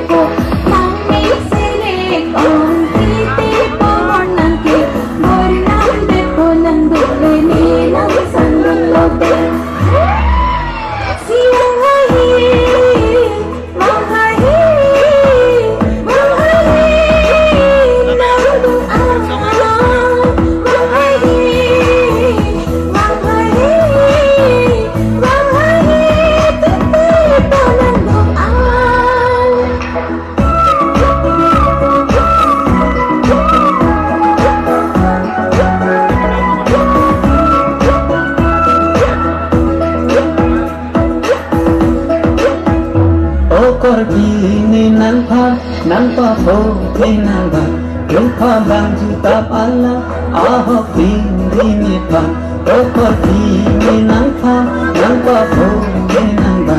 ko Nangis silikon Titipon ng cake Bornande po ng duli Nilang sandong lote Siyang hahil Mahahil Mahahil Narudong ahal Mahahil Mahahil Mahahil Titipon ng doal Korpini nang pa po nang ba Lupa bang juta pala ahok dini pa Korpini nang pa po nang ba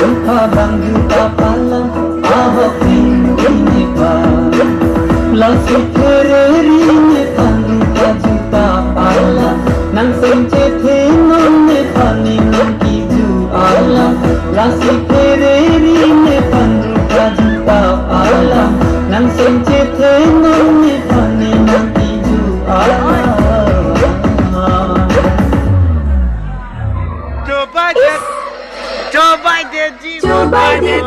Lupa bang juta pala ahok dini pa Lasi tereri ne pa lupa juta pala Nang senche thenon ne pa ni nang kiju ala Lasi tereri ne pa lupa juta pala Nang senche thenon ne pa ni nang kiju ala Joe Biden, Joe Biden, Joe Biden,